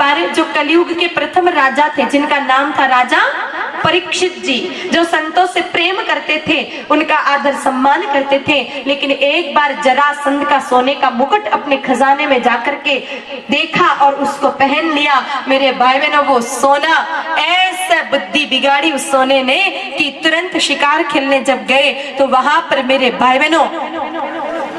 बार जो कलयुग के प्रथम राजा थे, जिनका नाम था राजा परीक्षित जी, जो संतों से प्रेम करते थे, उनका आदर सम्मान करते थे, लेकिन एक बार जरासंध का सोने का मुकुट अपने खजाने में जाकर के देखा और उसको पहन लिया। मेरे भाई बहनों, वो सोना ऐसा बुद्धि बिगाड़ी उस सोने ने कि तुरंत शिकार खेलने जब गए तो वहां पर मेरे भाई बहनों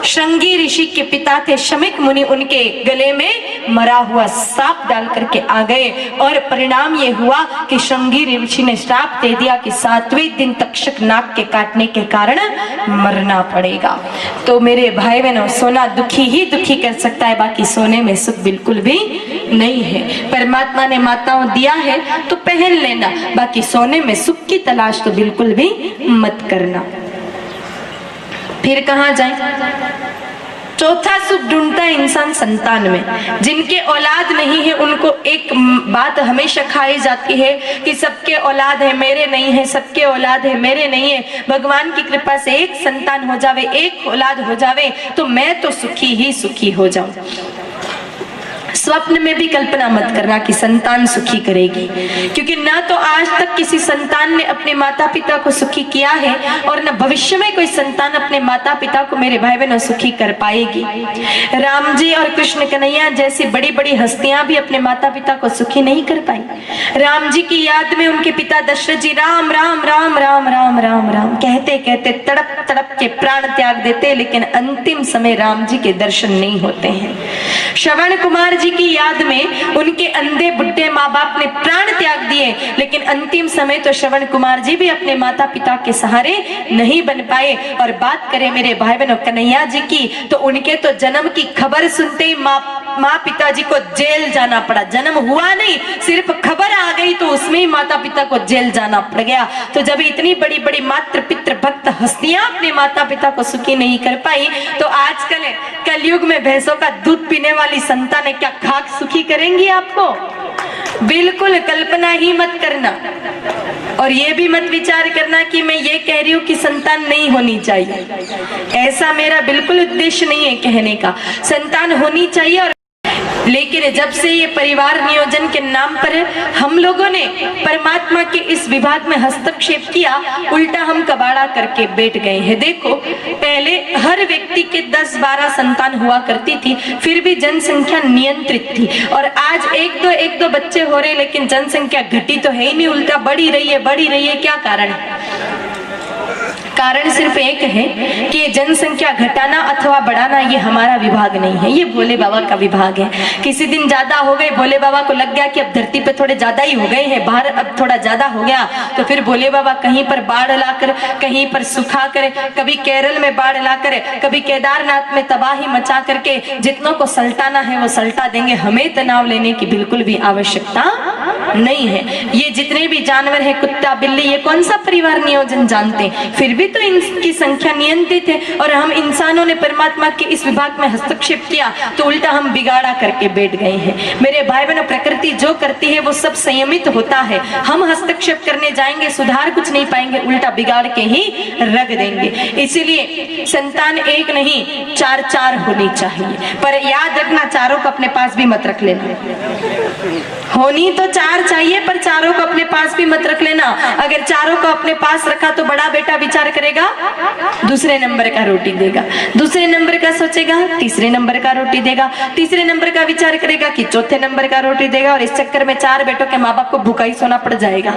श्रृंगी ऋषि के पिता थे शमिक मुनि, उनके गले में मरा हुआ सांप डाल करके आ गए और परिणाम ये हुआ कि श्रृंगी ऋषि ने श्राप दे दिया कि 7वें दिन तक्षक नाग के काटने के कारण मरना पड़ेगा। तो मेरे भाई बहनों, सोना दुखी ही दुखी कर सकता है, बाकी सोने में सुख बिल्कुल भी नहीं है। परमात्मा ने माताओं दिया है तो पहन लेना, बाकी सोने में सुख की तलाश तो बिल्कुल भी मत करना। फिर कहां जाए? चौथा सुख ढूंढता है इंसान संतान में। जिनके औलाद नहीं है उनको एक बात हमेशा खाई जाती है कि सबके औलाद है मेरे नहीं है, सबके औलाद है मेरे नहीं है। भगवान की कृपा से एक संतान हो जावे, एक औलाद हो जावे तो मैं तो सुखी ही सुखी हो जाऊं। स्वप्न में भी कल्पना मत करना कि संतान सुखी करेगी, क्योंकि ना तो आज तक किसी संतान ने अपने माता पिता को सुखी किया है और न भविष्य में कोई संतान अपने माता पिता को, मेरे भाई बहनों, सुखी कर पाएगी। राम जी और कृष्ण कन्हैया जैसी बड़ी बड़ी हस्तियां भी अपने माता पिता को सुखी नहीं कर पाई। राम जी की याद में उनके पिता दशरथ जी राम राम राम राम राम राम राम कहते कहते तड़प तड़प के प्राण त्याग देते, लेकिन अंतिम समय राम जी के दर्शन नहीं होते हैं। श्रवण कुमार जी की याद में उनके अंधे बुढ़े माँ बाप ने प्राण त्याग दिए, लेकिन अंतिम समय तो श्रवण कुमार जी भी अपने माता पिता के सहारे नहीं बन पाए। और बात करें मेरे भाई बहनों कन्हैया जी की, तो उनके तो जन्म की खबर सुनते ही माँ पिताजी को जेल जाना पड़ा। जन्म हुआ नहीं, सिर्फ खबर आ गई तो उसमें ही माता पिता को जेल जाना पड़ गया। तो जब इतनी बड़ी बड़ी मातृ पितृ भक्त हस्तियां अपने माता पिता को सुखी नहीं कर पाई, तो आजकल कलयुग में भैंसों का दूध पीने वाली संतान क्या खाक सुखी करेंगी आपको? बिल्कुल कल्पना ही मत करना। और ये भी मत विचार करना कि मैं ये कह रही हूँ कि संतान नहीं होनी चाहिए, ऐसा मेरा बिल्कुल उद्देश्य नहीं है कहने का। संतान होनी चाहिए, और लेकिन जब से ये परिवार नियोजन के नाम पर हम लोगों ने परमात्मा के इस विभाग में हस्तक्षेप किया, उल्टा हम कबाड़ा करके बैठ गए हैं। देखो, पहले हर व्यक्ति के 10-12 संतान हुआ करती थी, फिर भी जनसंख्या नियंत्रित थी। और आज एक दो बच्चे हो रहे, लेकिन जनसंख्या घटी तो है ही नहीं, उल्टा बढ़ी रही है। क्या कारण है? कारण सिर्फ एक है कि जनसंख्या घटाना अथवा बढ़ाना ये हमारा विभाग नहीं है, ये भोले बाबा का विभाग है। किसी दिन ज्यादा हो गए, भोले बाबा को लग गया कि अब धरती पे थोड़े ज्यादा ही हो गए हैं, बाहर अब थोड़ा ज्यादा हो गया, तो फिर भोले बाबा कहीं पर बाढ़ लाकर, कहीं पर सुखा कर, कभी केरल में बाढ़ लाकर, कभी केदारनाथ में तबाही मचा करके जितनों को सल्टाना है वो सल्टा देंगे। हमें तनाव लेने की बिल्कुल भी आवश्यकता नहीं है। ये जितने भी जानवर है, कुत्ता बिल्ली, ये कौन सा परिवार नियोजन जानते हैं? फिर भी तो इनकी संख्या नियंत्रित है, और हम इंसानों ने परमात्मा के इस विभाग में हस्तक्षेप किया तो उल्टा हम बिगाड़ा करके बैठ गए हैं। मेरे भाई बहनों, प्रकृति जो करती है वो सब संयमित होता है। हम हस्तक्षेप करने जाएंगे, सुधार कुछ नहीं पाएंगे, उल्टा बिगाड़ के ही रख देंगे। इसीलिए संतान एक नहीं, 4 होनी चाहिए। पर याद रखना, चारों को अपने पास भी मत रख लेना। होनी तो 4 चाहिए, पर चारों को अपने पास भी मत रख लेना। अगर चारों को अपने पास रखा तो बड़ा बेटा विचार करेगा, दूसरे नंबर का रोटी देगा, दूसरे नंबर का सोचेगा, तीसरे नंबर का रोटी देगा, तीसरे नंबर का विचार करेगा कि चौथे नंबर का रोटी देगा, और इस चक्कर में 4 बेटों के माँ बाप को भूखा ही सोना पड़ जाएगा।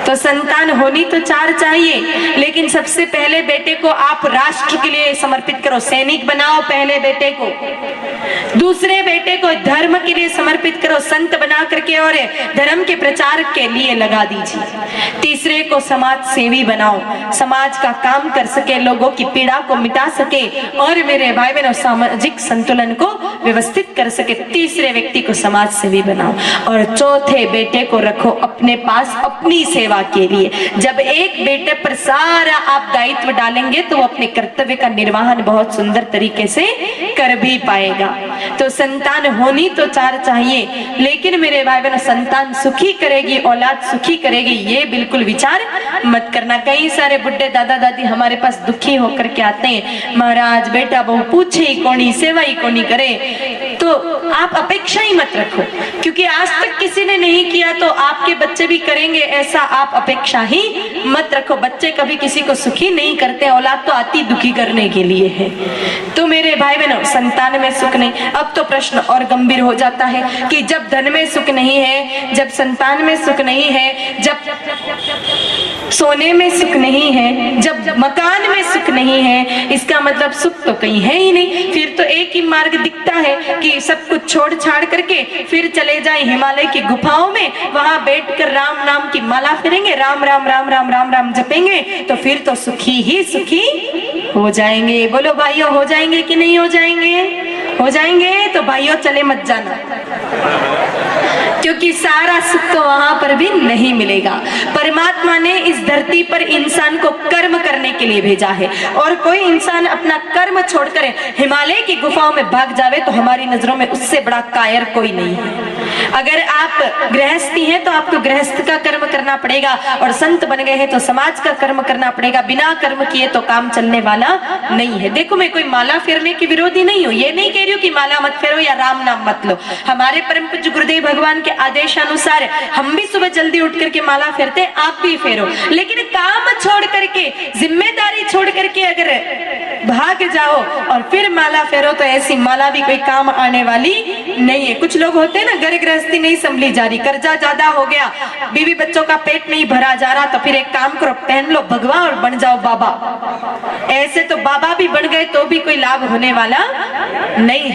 तो संतान होनी तो 4 चाहिए, लेकिन सबसे पहले बेटे को आप राष्ट्र के लिए समर्पित करो, सैनिक बनाओ पहले बेटे को। दूसरे बेटे को धर्म के लिए समर्पित करो, संत बना करके और धर्म के प्रचार के लिए लगा दीजिए। तीसरे को समाज सेवी बनाओ, समाज का काम कर सके, लोगों की पीड़ा को मिटा सके, और मेरे भाई बहनों सामाजिक संतुलन को व्यवस्थित कर सके। तीसरे व्यक्ति को समाज सेवी बनाओ, और चौथे बेटे को रखो अपने पास अपनी सेवा सेवा के लिए। जब एक बेटे पर सारा आप दायित्व डालेंगे तो वो अपने कर्तव्य का निर्वहन बहुत सुंदर तरीके से कर भी पाएगा। तो संतान होनी तो चार चाहिए, लेकिन मेरे भाई बहनों संतान सुखी करेगी, औलाद सुखी करेगी, ये बिल्कुल विचार मत करना। कई सारे बुढ़े दादा दादी हमारे पास दुखी होकर के आते हैं, महाराज बेटा बहु पूछे ही कोनी, सेवा ही कोनी करे। तो आप अपेक्षा ही मत रखो, क्योंकि आज तक किसी ने नहीं किया तो आपके बच्चे भी करेंगे ऐसा आप अपेक्षा ही मत रखो। बच्चे कभी किसी को सुखी नहीं करते, औलाद तो आती दुखी करने के लिए है। तो मेरे भाई बहनों संतान में सुख नहीं। अब तो प्रश्न और गंभीर हो जाता है कि जब धन में सुख नहीं है, जब संतान में सुख नहीं है, जब सोने में सुख नहीं है, जब मकान में सुख नहीं है, इसका मतलब सुख तो कहीं है ही नहीं। फिर तो एक ही मार्ग दिखता है कि सब कुछ छोड़ छाड़ करके फिर चले जाएं हिमालय की गुफाओं में, वहां बैठकर राम नाम की माला फेरेंगे, राम राम राम राम राम राम जपेंगे, तो फिर तो सुखी ही सुखी हो जाएंगे। बोलो भाइयों, हो जाएंगे कि नहीं हो जाएंगे? हो जाएंगे। तो भाइयों चले मत जाना, क्योंकि सारा सुख तो वहां पर भी नहीं मिलेगा। परमात्मा ने इस धरती पर इंसान को कर्म करने के लिए भेजा है, और कोई इंसान अपना कर्म छोड़कर हिमालय की गुफाओं में भाग जावे तो हमारी नजरों में उससे बड़ा कायर कोई नहीं है। अगर आप गृहस्थी हैं तो आपको गृहस्थ का कर्म करना पड़ेगा, और संत बन गए हैं तो समाज का कर्म करना पड़ेगा। बिना कर्म किए तो काम चलने वाला नहीं है। देखो, मैं कोई माला फेरने की विरोधी नहीं हूँ, ये नहीं कह रही हूँ कि माला मत फेरो या राम नाम मत लो। हमारे परम पूज्य गुरुदेव भगवान के आदेशानुसार हम भी सुबह जल्दी उठ करके माला फेरते, आप भी फेरो, लेकिन काम छोड़ करके, जिम्मेदारी छोड़ करके अगर भाग जाओ और फिर माला फेरो तो ऐसी माला भी कोई काम आने वाली नहीं है। कुछ लोग होते हैं ना, घर गृहस्थी नहीं संभली जा रही, कर्जा ज्यादा हो गया, बीवी बच्चों का पेट नहीं भरा जा रहा, तो फिर एक काम करो, पहन लो भगवा और बन जाओ बाबा। ऐसे तो बाबा भी बन गए तो भी कोई लाभ होने वाला नहीं है।